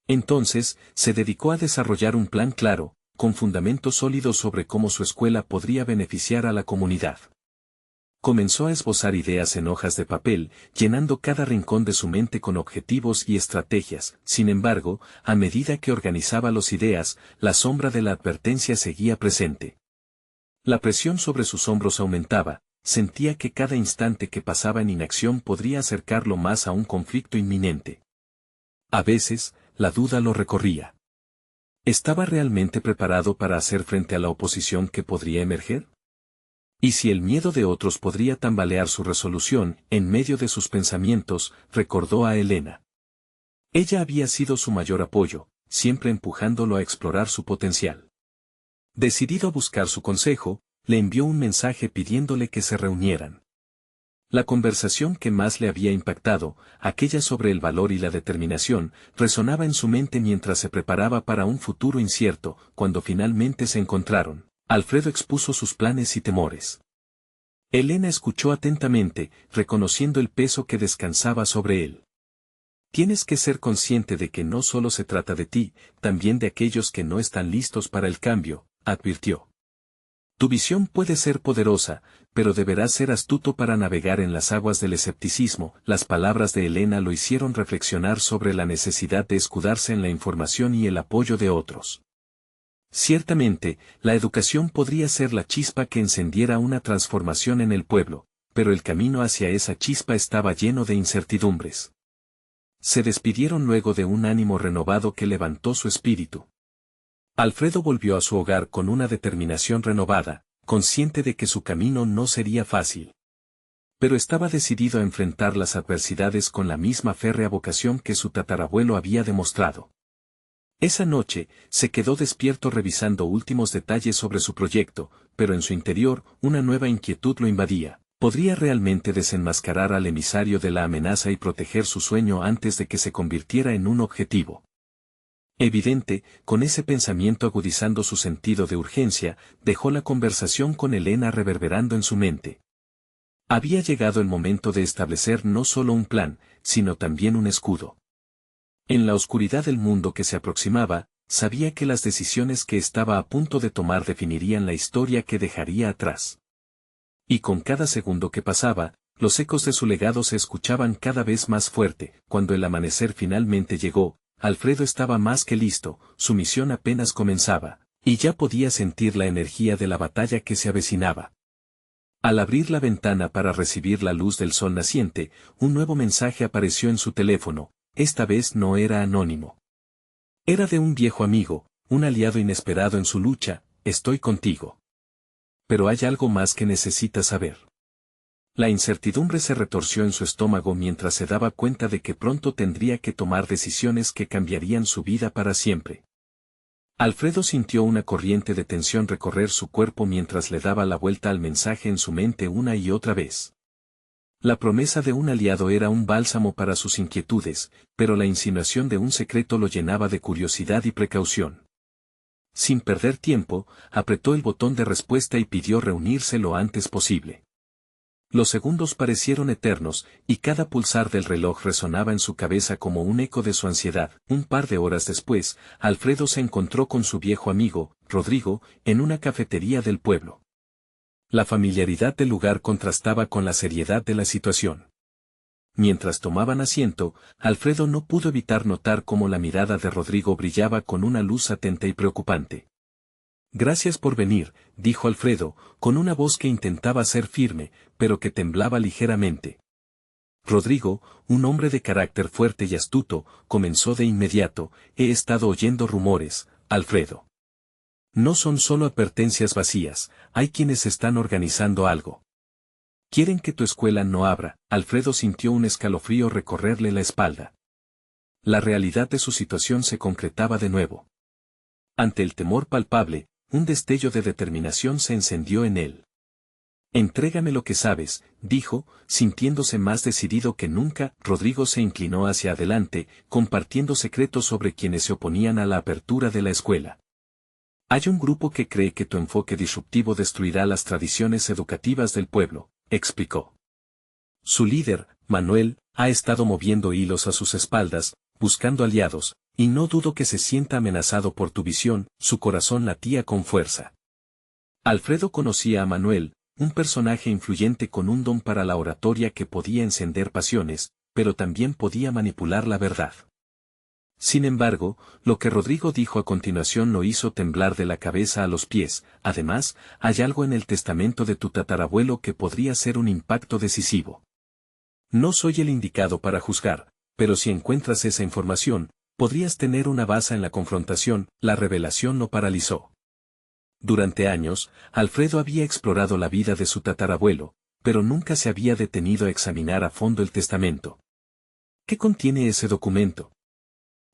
Entonces, se dedicó a desarrollar un plan claro, con fundamentos sólidos sobre cómo su escuela podría beneficiar a la comunidad. Comenzó a esbozar ideas en hojas de papel, llenando cada rincón de su mente con objetivos y estrategias. Sin embargo, a medida que organizaba las ideas, la sombra de la advertencia seguía presente. La presión sobre sus hombros aumentaba. Sentía que cada instante que pasaba en inacción podría acercarlo más a un conflicto inminente. A veces, la duda lo recorría. ¿Estaba realmente preparado para hacer frente a la oposición que podría emerger? ¿Y si el miedo de otros podría tambalear su resolución? En medio de sus pensamientos, recordó a Elena. Ella había sido su mayor apoyo, siempre empujándolo a explorar su potencial. Decidido a buscar su consejo, le envió un mensaje pidiéndole que se reunieran. La conversación que más le había impactado, aquella sobre el valor y la determinación, resonaba en su mente mientras se preparaba para un futuro incierto. Cuando finalmente se encontraron, Alfredo expuso sus planes y temores. Elena escuchó atentamente, reconociendo el peso que descansaba sobre él. Tienes que ser consciente de que no solo se trata de ti, también de aquellos que no están listos para el cambio, advirtió. Tu visión puede ser poderosa, pero deberás ser astuto para navegar en las aguas del escepticismo. Las palabras de Elena lo hicieron reflexionar sobre la necesidad de escudarse en la información y el apoyo de otros. Ciertamente, la educación podría ser la chispa que encendiera una transformación en el pueblo, pero el camino hacia esa chispa estaba lleno de incertidumbres. Se despidieron luego de un ánimo renovado que levantó su espíritu. Alfredo volvió a su hogar con una determinación renovada, consciente de que su camino no sería fácil. Pero estaba decidido a enfrentar las adversidades con la misma férrea vocación que su tatarabuelo había demostrado. Esa noche, se quedó despierto revisando últimos detalles sobre su proyecto, pero en su interior, una nueva inquietud lo invadía. ¿Podría realmente desenmascarar al emisario de la amenaza y proteger su sueño antes de que se convirtiera en un objetivo? Evidente, con ese pensamiento agudizando su sentido de urgencia, dejó la conversación con Elena reverberando en su mente. Había llegado el momento de establecer no solo un plan, sino también un escudo. En la oscuridad del mundo que se aproximaba, sabía que las decisiones que estaba a punto de tomar definirían la historia que dejaría atrás. Y con cada segundo que pasaba, los ecos de su legado se escuchaban cada vez más fuerte. Cuando el amanecer finalmente llegó, Alfredo estaba más que listo, su misión apenas comenzaba, y ya podía sentir la energía de la batalla que se avecinaba. Al abrir la ventana para recibir la luz del sol naciente, un nuevo mensaje apareció en su teléfono. Esta vez no era anónimo. Era de un viejo amigo, un aliado inesperado en su lucha. Estoy contigo. Pero hay algo más que necesitas saber. La incertidumbre se retorció en su estómago mientras se daba cuenta de que pronto tendría que tomar decisiones que cambiarían su vida para siempre. Alfredo sintió una corriente de tensión recorrer su cuerpo mientras le daba la vuelta al mensaje en su mente una y otra vez. La promesa de un aliado era un bálsamo para sus inquietudes, pero la insinuación de un secreto lo llenaba de curiosidad y precaución. Sin perder tiempo, apretó el botón de respuesta y pidió reunirse lo antes posible. Los segundos parecieron eternos, y cada pulsar del reloj resonaba en su cabeza como un eco de su ansiedad. Un par de horas después, Alfredo se encontró con su viejo amigo, Rodrigo, en una cafetería del pueblo. La familiaridad del lugar contrastaba con la seriedad de la situación. Mientras tomaban asiento, Alfredo no pudo evitar notar cómo la mirada de Rodrigo brillaba con una luz atenta y preocupante. «Gracias por venir», dijo Alfredo, con una voz que intentaba ser firme, pero que temblaba ligeramente. Rodrigo, un hombre de carácter fuerte y astuto, comenzó de inmediato: «He estado oyendo rumores, Alfredo. No son solo advertencias vacías, hay quienes están organizando algo. Quieren que tu escuela no abra». Alfredo sintió un escalofrío recorrerle la espalda. La realidad de su situación se concretaba de nuevo. Ante el temor palpable, un destello de determinación se encendió en él. «Entrégame lo que sabes», dijo, sintiéndose más decidido que nunca. Rodrigo se inclinó hacia adelante, compartiendo secretos sobre quienes se oponían a la apertura de la escuela. «Hay un grupo que cree que tu enfoque disruptivo destruirá las tradiciones educativas del pueblo», explicó. «Su líder, Manuel, ha estado moviendo hilos a sus espaldas, buscando aliados, y no dudo que se sienta amenazado por tu visión». Su corazón latía con fuerza. Alfredo conocía a Manuel, un personaje influyente con un don para la oratoria que podía encender pasiones, pero también podía manipular la verdad. Sin embargo, lo que Rodrigo dijo a continuación lo hizo temblar de la cabeza a los pies. «Además, hay algo en el testamento de tu tatarabuelo que podría ser un impacto decisivo. No soy el indicado para juzgar, pero si encuentras esa información, podrías tener una base en la confrontación». La revelación lo paralizó. Durante años, Alfredo había explorado la vida de su tatarabuelo, pero nunca se había detenido a examinar a fondo el testamento. «¿Qué contiene ese documento?»,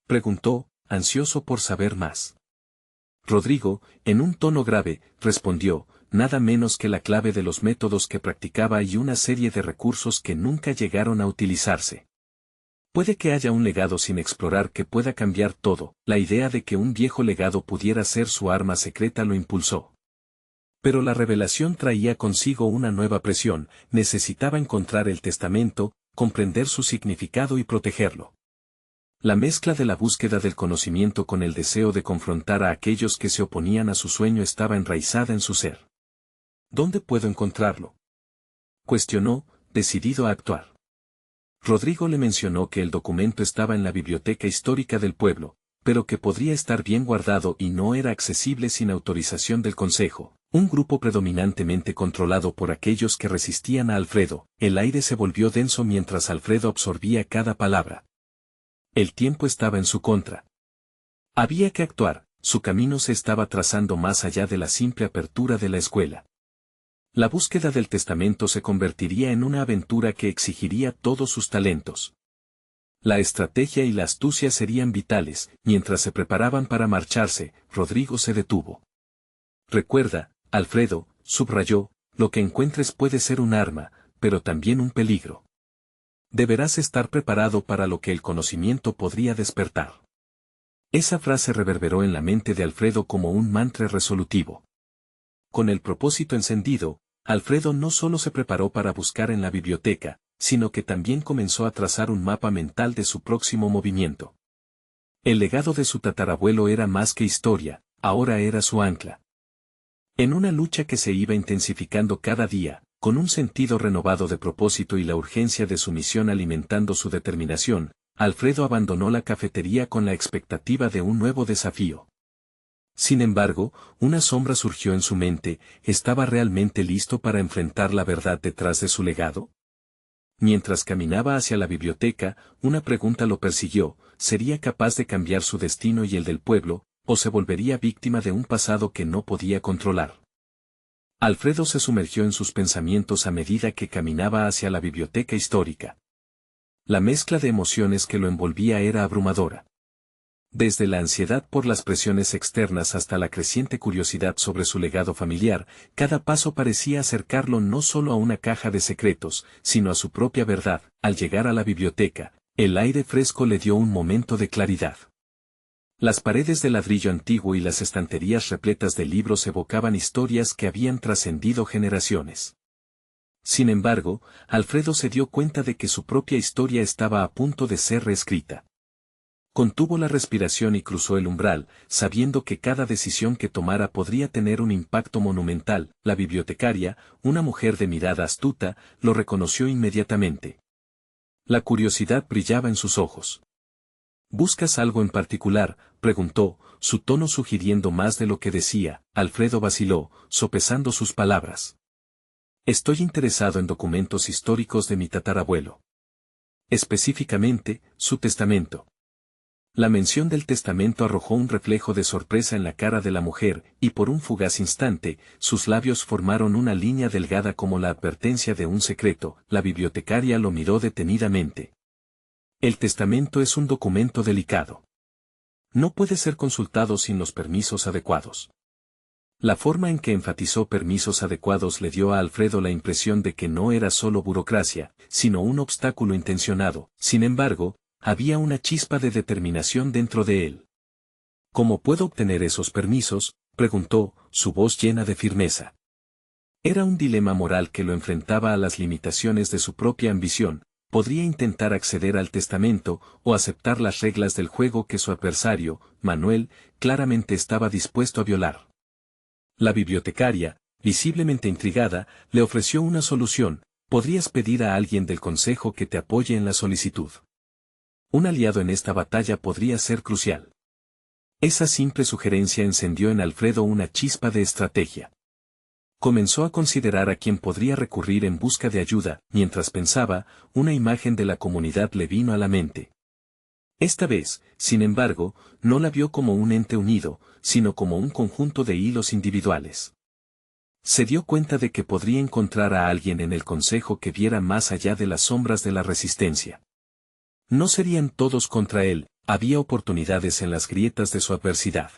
preguntó, ansioso por saber más. Rodrigo, en un tono grave, respondió: «Nada menos que la clave de los métodos que practicaba y una serie de recursos que nunca llegaron a utilizarse. Puede que haya un legado sin explorar que pueda cambiar todo». La idea de que un viejo legado pudiera ser su arma secreta lo impulsó. Pero la revelación traía consigo una nueva presión: necesitaba encontrar el testamento, comprender su significado y protegerlo. La mezcla de la búsqueda del conocimiento con el deseo de confrontar a aquellos que se oponían a su sueño estaba enraizada en su ser. «¿Dónde puedo encontrarlo?», cuestionó, decidido a actuar. Rodrigo le mencionó que el documento estaba en la biblioteca histórica del pueblo, pero que podría estar bien guardado y no era accesible sin autorización del consejo, un grupo predominantemente controlado por aquellos que resistían a Alfredo. El aire se volvió denso mientras Alfredo absorbía cada palabra. El tiempo estaba en su contra. Había que actuar, su camino se estaba trazando más allá de la simple apertura de la escuela. La búsqueda del testamento se convertiría en una aventura que exigiría todos sus talentos. La estrategia y la astucia serían vitales. Mientras se preparaban para marcharse, Rodrigo se detuvo. «Recuerda, Alfredo», subrayó, «lo que encuentres puede ser un arma, pero también un peligro. Deberás estar preparado para lo que el conocimiento podría despertar». Esa frase reverberó en la mente de Alfredo como un mantra resolutivo. Con el propósito encendido, Alfredo no solo se preparó para buscar en la biblioteca, sino que también comenzó a trazar un mapa mental de su próximo movimiento. El legado de su tatarabuelo era más que historia, ahora era su ancla. En una lucha que se iba intensificando cada día, con un sentido renovado de propósito y la urgencia de su misión alimentando su determinación, Alfredo abandonó la cafetería con la expectativa de un nuevo desafío. Sin embargo, una sombra surgió en su mente: ¿estaba realmente listo para enfrentar la verdad detrás de su legado? Mientras caminaba hacia la biblioteca, una pregunta lo persiguió: ¿sería capaz de cambiar su destino y el del pueblo, o se volvería víctima de un pasado que no podía controlar? Alfredo se sumergió en sus pensamientos a medida que caminaba hacia la biblioteca histórica. La mezcla de emociones que lo envolvía era abrumadora. Desde la ansiedad por las presiones externas hasta la creciente curiosidad sobre su legado familiar, cada paso parecía acercarlo no solo a una caja de secretos, sino a su propia verdad. Al llegar a la biblioteca, el aire fresco le dio un momento de claridad. Las paredes de ladrillo antiguo y las estanterías repletas de libros evocaban historias que habían trascendido generaciones. Sin embargo, Alfredo se dio cuenta de que su propia historia estaba a punto de ser reescrita. Contuvo la respiración y cruzó el umbral, sabiendo que cada decisión que tomara podría tener un impacto monumental. La bibliotecaria, una mujer de mirada astuta, lo reconoció inmediatamente. La curiosidad brillaba en sus ojos. ¿Buscas algo en particular?, preguntó, su tono sugiriendo más de lo que decía. Alfredo vaciló, sopesando sus palabras. Estoy interesado en documentos históricos de mi tatarabuelo. Específicamente, su testamento. La mención del testamento arrojó un reflejo de sorpresa en la cara de la mujer, y por un fugaz instante, sus labios formaron una línea delgada como la advertencia de un secreto. La bibliotecaria lo miró detenidamente. El testamento es un documento delicado. No puede ser consultado sin los permisos adecuados. La forma en que enfatizó permisos adecuados le dio a Alfredo la impresión de que no era solo burocracia, sino un obstáculo intencionado. Sin embargo, había una chispa de determinación dentro de él. ¿Cómo puedo obtener esos permisos?, preguntó, su voz llena de firmeza. Era un dilema moral que lo enfrentaba a las limitaciones de su propia ambición. Podría intentar acceder al testamento o aceptar las reglas del juego que su adversario, Manuel, claramente estaba dispuesto a violar. La bibliotecaria, visiblemente intrigada, le ofreció una solución: podrías pedir a alguien del consejo que te apoye en la solicitud. Un aliado en esta batalla podría ser crucial. Esa simple sugerencia encendió en Alfredo una chispa de estrategia. Comenzó a considerar a quién podría recurrir en busca de ayuda. Mientras pensaba, una imagen de la comunidad le vino a la mente. Esta vez, sin embargo, no la vio como un ente unido, sino como un conjunto de hilos individuales. Se dio cuenta de que podría encontrar a alguien en el consejo que viera más allá de las sombras de la resistencia. No serían todos contra él, había oportunidades en las grietas de su adversidad.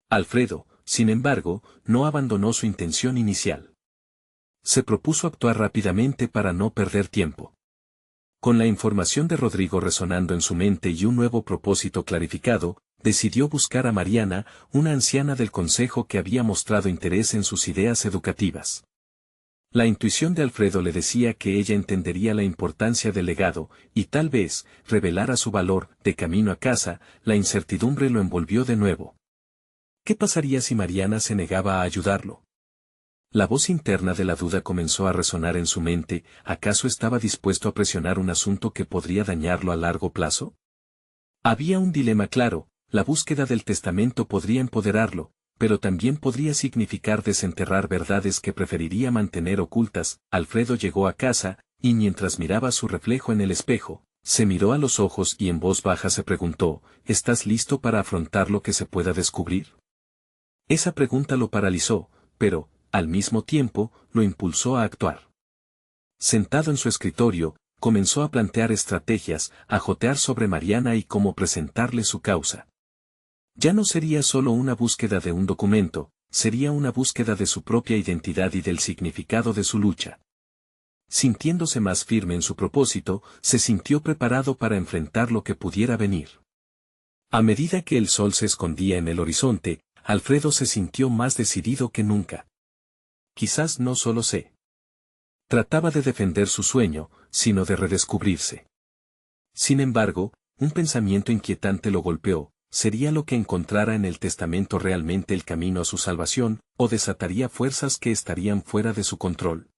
Alfredo, sin embargo, no abandonó su intención inicial. Se propuso actuar rápidamente para no perder tiempo. Con la información de Rodrigo resonando en su mente y un nuevo propósito clarificado, decidió buscar a Mariana, una anciana del consejo que había mostrado interés en sus ideas educativas. La intuición de Alfredo le decía que ella entendería la importancia del legado, y tal vez, revelara su valor. De camino a casa, la incertidumbre lo envolvió de nuevo. ¿Qué pasaría si Mariana se negaba a ayudarlo? La voz interna de la duda comenzó a resonar en su mente. ¿Acaso estaba dispuesto a presionar un asunto que podría dañarlo a largo plazo? Había un dilema claro: la búsqueda del testamento podría empoderarlo, pero también podría significar desenterrar verdades que preferiría mantener ocultas. Alfredo llegó a casa, y mientras miraba su reflejo en el espejo, se miró a los ojos y en voz baja se preguntó: ¿estás listo para afrontar lo que se pueda descubrir? Esa pregunta lo paralizó, pero, al mismo tiempo, lo impulsó a actuar. Sentado en su escritorio, comenzó a plantear estrategias, a jotear sobre Mariana y cómo presentarle su causa. Ya no sería solo una búsqueda de un documento, sería una búsqueda de su propia identidad y del significado de su lucha. Sintiéndose más firme en su propósito, se sintió preparado para enfrentar lo que pudiera venir. A medida que el sol se escondía en el horizonte, Alfredo se sintió más decidido que nunca. Quizás no solo se trataba de defender su sueño, sino de redescubrirse. Sin embargo, un pensamiento inquietante lo golpeó: ¿sería lo que encontrara en el testamento realmente el camino a su salvación, o desataría fuerzas que estarían fuera de su control?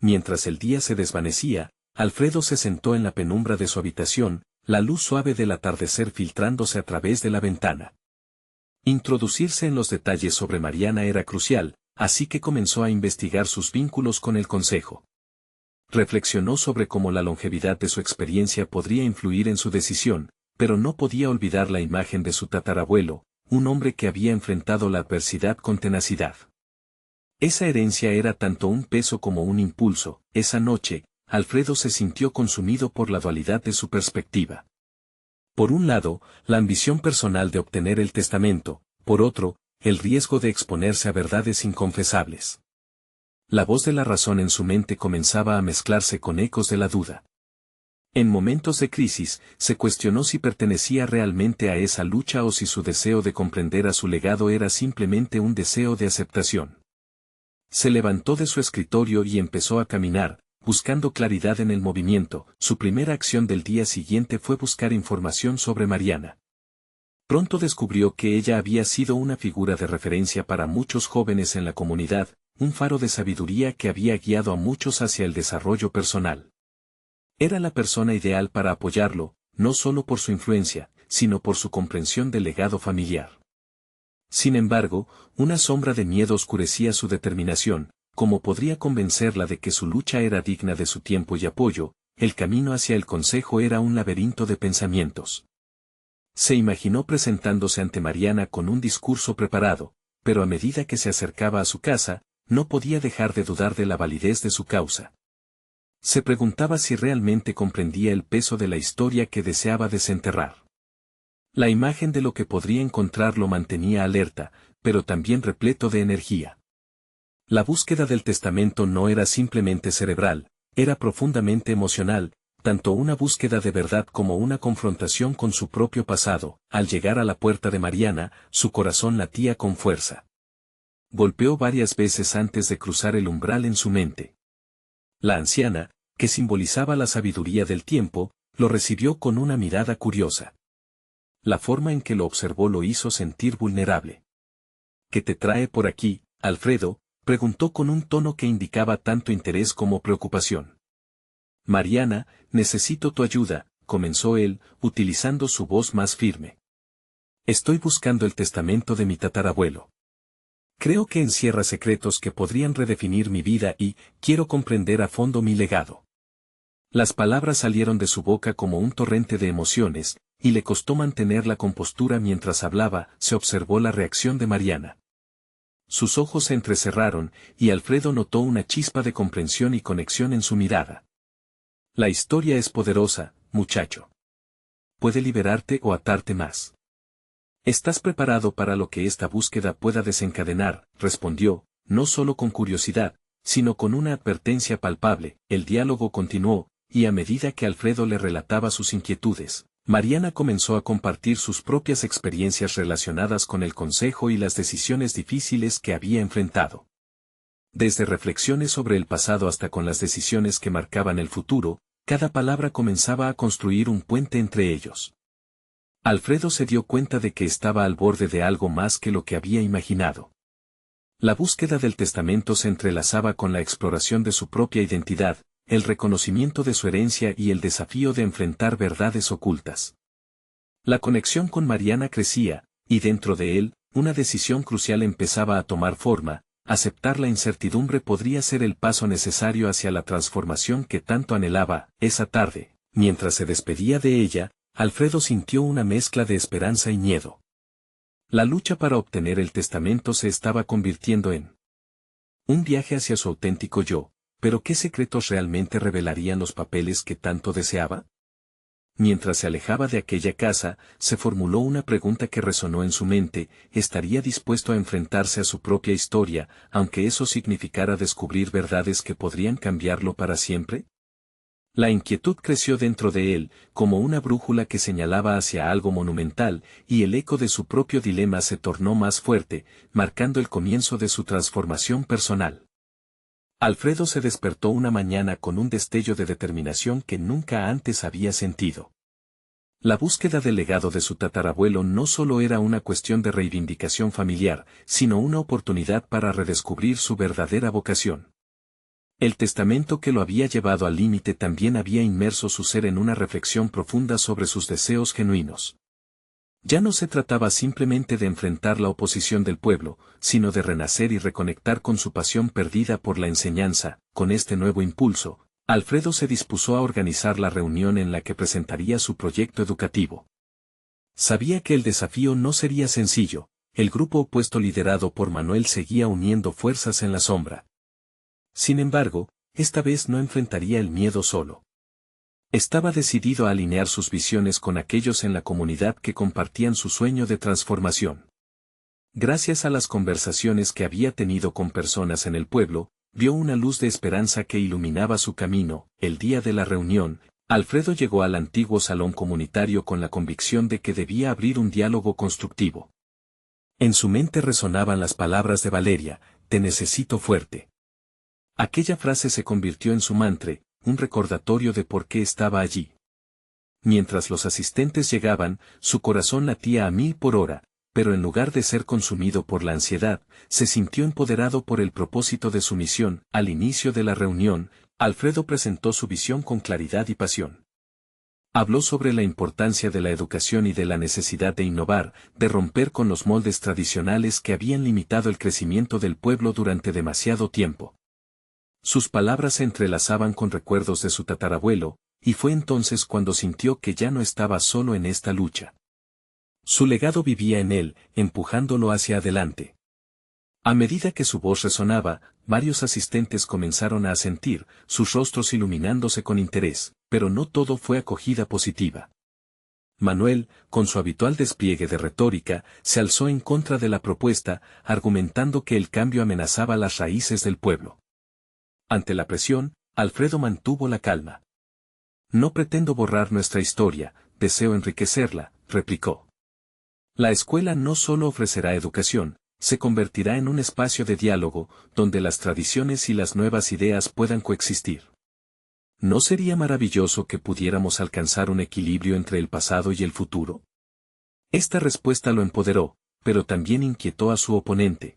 Mientras el día se desvanecía, Alfredo se sentó en la penumbra de su habitación, la luz suave del atardecer filtrándose a través de la ventana. Introducirse en los detalles sobre Mariana era crucial, así que comenzó a investigar sus vínculos con el consejo. Reflexionó sobre cómo la longevidad de su experiencia podría influir en su decisión, pero no podía olvidar la imagen de su tatarabuelo, un hombre que había enfrentado la adversidad con tenacidad. Esa herencia era tanto un peso como un impulso. Esa noche, Alfredo se sintió consumido por la dualidad de su perspectiva. Por un lado, la ambición personal de obtener el testamento, por otro, el riesgo de exponerse a verdades inconfesables. La voz de la razón en su mente comenzaba a mezclarse con ecos de la duda. En momentos de crisis, se cuestionó si pertenecía realmente a esa lucha o si su deseo de comprender a su legado era simplemente un deseo de aceptación. Se levantó de su escritorio y empezó a caminar, buscando claridad en el movimiento. Su primera acción del día siguiente fue buscar información sobre Mariana. Pronto descubrió que ella había sido una figura de referencia para muchos jóvenes en la comunidad, un faro de sabiduría que había guiado a muchos hacia el desarrollo personal. Era la persona ideal para apoyarlo, no solo por su influencia, sino por su comprensión del legado familiar. Sin embargo, una sombra de miedo oscurecía su determinación. ¿Cómo podría convencerla de que su lucha era digna de su tiempo y apoyo? El camino hacia el consejo era un laberinto de pensamientos. Se imaginó presentándose ante Mariana con un discurso preparado, pero a medida que se acercaba a su casa, no podía dejar de dudar de la validez de su causa. Se preguntaba si realmente comprendía el peso de la historia que deseaba desenterrar. La imagen de lo que podría encontrar lo mantenía alerta, pero también repleto de energía. La búsqueda del testamento no era simplemente cerebral, era profundamente emocional, tanto una búsqueda de verdad como una confrontación con su propio pasado. Al llegar a la puerta de Mariana, su corazón latía con fuerza. Golpeó varias veces antes de cruzar el umbral en su mente. La anciana, que simbolizaba la sabiduría del tiempo, lo recibió con una mirada curiosa. La forma en que lo observó lo hizo sentir vulnerable. ¿Qué te trae por aquí, Alfredo?, preguntó con un tono que indicaba tanto interés como preocupación. Mariana, necesito tu ayuda, comenzó él, utilizando su voz más firme. Estoy buscando el testamento de mi tatarabuelo. Creo que encierra secretos que podrían redefinir mi vida y quiero comprender a fondo mi legado. Las palabras salieron de su boca como un torrente de emociones, y le costó mantener la compostura mientras hablaba. Se observó la reacción de Mariana. Sus ojos se entrecerraron, y Alfredo notó una chispa de comprensión y conexión en su mirada. La historia es poderosa, muchacho. Puede liberarte o atarte más. ¿Estás preparado para lo que esta búsqueda pueda desencadenar?, respondió, no solo con curiosidad, sino con una advertencia palpable. El diálogo continuó, y a medida que Alfredo le relataba sus inquietudes, Mariana comenzó a compartir sus propias experiencias relacionadas con el consejo y las decisiones difíciles que había enfrentado. Desde reflexiones sobre el pasado hasta con las decisiones que marcaban el futuro, cada palabra comenzaba a construir un puente entre ellos. Alfredo se dio cuenta de que estaba al borde de algo más que lo que había imaginado. La búsqueda del testamento se entrelazaba con la exploración de su propia identidad, el reconocimiento de su herencia y el desafío de enfrentar verdades ocultas. La conexión con Mariana crecía, y dentro de él, una decisión crucial empezaba a tomar forma. Aceptar la incertidumbre podría ser el paso necesario hacia la transformación que tanto anhelaba. Esa tarde, mientras se despedía de ella, Alfredo sintió una mezcla de esperanza y miedo. La lucha para obtener el testamento se estaba convirtiendo en un viaje hacia su auténtico yo, pero ¿qué secretos realmente revelarían los papeles que tanto deseaba? Mientras se alejaba de aquella casa, se formuló una pregunta que resonó en su mente: ¿estaría dispuesto a enfrentarse a su propia historia, aunque eso significara descubrir verdades que podrían cambiarlo para siempre? La inquietud creció dentro de él, como una brújula que señalaba hacia algo monumental, y el eco de su propio dilema se tornó más fuerte, marcando el comienzo de su transformación personal. Alfredo se despertó una mañana con un destello de determinación que nunca antes había sentido. La búsqueda del legado de su tatarabuelo no solo era una cuestión de reivindicación familiar, sino una oportunidad para redescubrir su verdadera vocación. El testamento que lo había llevado al límite también había inmerso su ser en una reflexión profunda sobre sus deseos genuinos. Ya no se trataba simplemente de enfrentar la oposición del pueblo, sino de renacer y reconectar con su pasión perdida por la enseñanza. Con este nuevo impulso, Alfredo se dispuso a organizar la reunión en la que presentaría su proyecto educativo. Sabía que el desafío no sería sencillo. El grupo opuesto liderado por Manuel seguía uniendo fuerzas en la sombra. Sin embargo, esta vez no enfrentaría el miedo solo. Estaba decidido a alinear sus visiones con aquellos en la comunidad que compartían su sueño de transformación. Gracias a las conversaciones que había tenido con personas en el pueblo, vio una luz de esperanza que iluminaba su camino. El día de la reunión, Alfredo llegó al antiguo salón comunitario con la convicción de que debía abrir un diálogo constructivo. En su mente resonaban las palabras de Valeria: "Te necesito fuerte". Aquella frase se convirtió en su mantra, un recordatorio de por qué estaba allí. Mientras los asistentes llegaban, su corazón latía a 1000 por hora, pero en lugar de ser consumido por la ansiedad, se sintió empoderado por el propósito de su misión. Al inicio de la reunión, Alfredo presentó su visión con claridad y pasión. Habló sobre la importancia de la educación y de la necesidad de innovar, de romper con los moldes tradicionales que habían limitado el crecimiento del pueblo durante demasiado tiempo. Sus palabras se entrelazaban con recuerdos de su tatarabuelo, y fue entonces cuando sintió que ya no estaba solo en esta lucha. Su legado vivía en él, empujándolo hacia adelante. A medida que su voz resonaba, varios asistentes comenzaron a asentir, sus rostros iluminándose con interés, pero no todo fue acogida positiva. Manuel, con su habitual despliegue de retórica, se alzó en contra de la propuesta, argumentando que el cambio amenazaba las raíces del pueblo. Ante la presión, Alfredo mantuvo la calma. "No pretendo borrar nuestra historia, deseo enriquecerla", replicó. La escuela no solo ofrecerá educación, se convertirá en un espacio de diálogo, donde las tradiciones y las nuevas ideas puedan coexistir. ¿No sería maravilloso que pudiéramos alcanzar un equilibrio entre el pasado y el futuro? Esta respuesta lo empoderó, pero también inquietó a su oponente.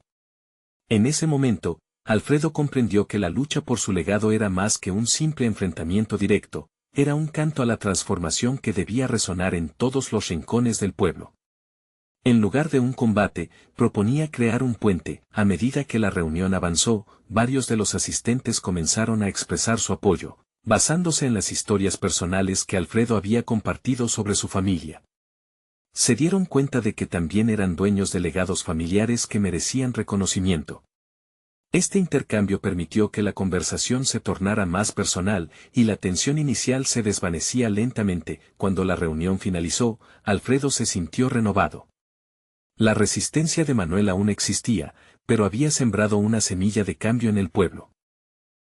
En ese momento, Alfredo comprendió que la lucha por su legado era más que un simple enfrentamiento directo, era un canto a la transformación que debía resonar en todos los rincones del pueblo. En lugar de un combate, proponía crear un puente. A medida que la reunión avanzó, varios de los asistentes comenzaron a expresar su apoyo, basándose en las historias personales que Alfredo había compartido sobre su familia. Se dieron cuenta de que también eran dueños de legados familiares que merecían reconocimiento. Este intercambio permitió que la conversación se tornara más personal, y la tensión inicial se desvanecía lentamente. Cuando la reunión finalizó, Alfredo se sintió renovado. La resistencia de Manuel aún existía, pero había sembrado una semilla de cambio en el pueblo.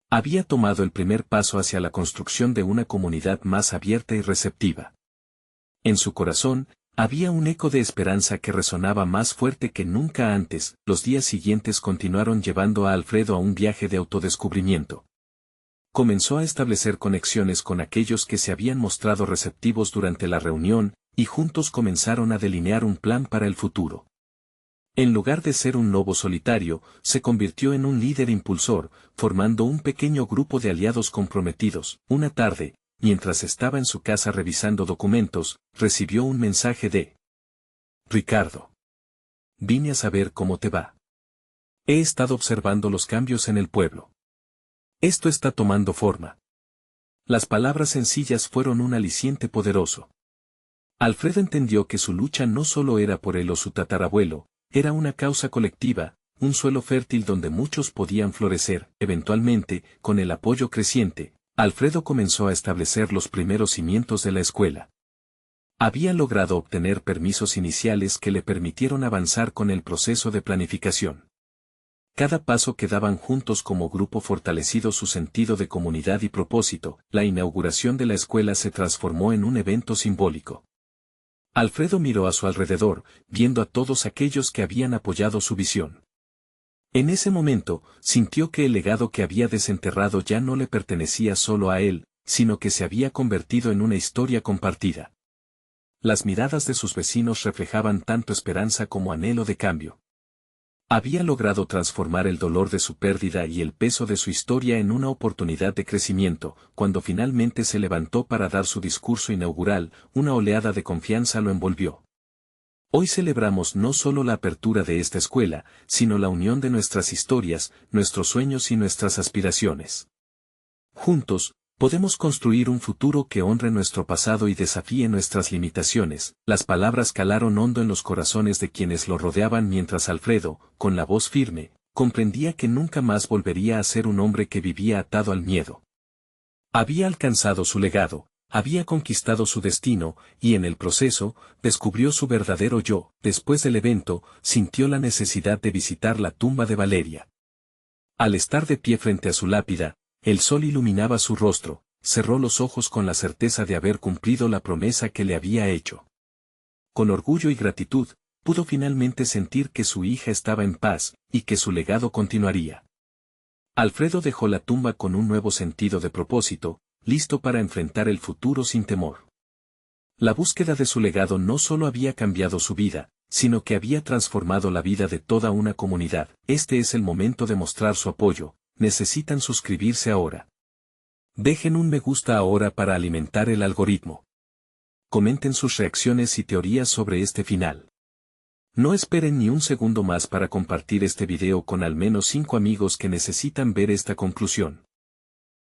Había tomado el primer paso hacia la construcción de una comunidad más abierta y receptiva. En su corazón, había un eco de esperanza que resonaba más fuerte que nunca antes. Los días siguientes continuaron llevando a Alfredo a un viaje de autodescubrimiento. Comenzó a establecer conexiones con aquellos que se habían mostrado receptivos durante la reunión, y juntos comenzaron a delinear un plan para el futuro. En lugar de ser un lobo solitario, se convirtió en un líder impulsor, formando un pequeño grupo de aliados comprometidos. Una tarde, mientras estaba en su casa revisando documentos, recibió un mensaje de Ricardo. Vine a saber cómo te va. He estado observando los cambios en el pueblo. Esto está tomando forma. Las palabras sencillas fueron un aliciente poderoso. Alfredo entendió que su lucha no solo era por él o su tatarabuelo, era una causa colectiva, un suelo fértil donde muchos podían florecer. Eventualmente, con el apoyo creciente, Alfredo comenzó a establecer los primeros cimientos de la escuela. Había logrado obtener permisos iniciales que le permitieron avanzar con el proceso de planificación. Cada paso que daban juntos como grupo fortaleció su sentido de comunidad y propósito. La inauguración de la escuela se transformó en un evento simbólico. Alfredo miró a su alrededor, viendo a todos aquellos que habían apoyado su visión. En ese momento, sintió que el legado que había desenterrado ya no le pertenecía solo a él, sino que se había convertido en una historia compartida. Las miradas de sus vecinos reflejaban tanto esperanza como anhelo de cambio. Había logrado transformar el dolor de su pérdida y el peso de su historia en una oportunidad de crecimiento. Cuando finalmente se levantó para dar su discurso inaugural, una oleada de confianza lo envolvió. Hoy celebramos no solo la apertura de esta escuela, sino la unión de nuestras historias, nuestros sueños y nuestras aspiraciones. Juntos, podemos construir un futuro que honre nuestro pasado y desafíe nuestras limitaciones. Las palabras calaron hondo en los corazones de quienes lo rodeaban mientras Alfredo, con la voz firme, comprendía que nunca más volvería a ser un hombre que vivía atado al miedo. Había alcanzado su legado, Había conquistado su destino, y en el proceso, descubrió su verdadero yo. Después del evento, sintió la necesidad de visitar la tumba de Valeria. Al estar de pie frente a su lápida, el sol iluminaba su rostro, cerró los ojos con la certeza de haber cumplido la promesa que le había hecho. Con orgullo y gratitud, pudo finalmente sentir que su hija estaba en paz, y que su legado continuaría. Alfredo dejó la tumba con un nuevo sentido de propósito, listo para enfrentar el futuro sin temor. La búsqueda de su legado no solo había cambiado su vida, sino que había transformado la vida de toda una comunidad. Este es el momento de mostrar su apoyo, necesitan suscribirse ahora. Dejen un me gusta ahora para alimentar el algoritmo. Comenten sus reacciones y teorías sobre este final. No esperen ni un segundo más para compartir este video con al menos 5 amigos que necesitan ver esta conclusión.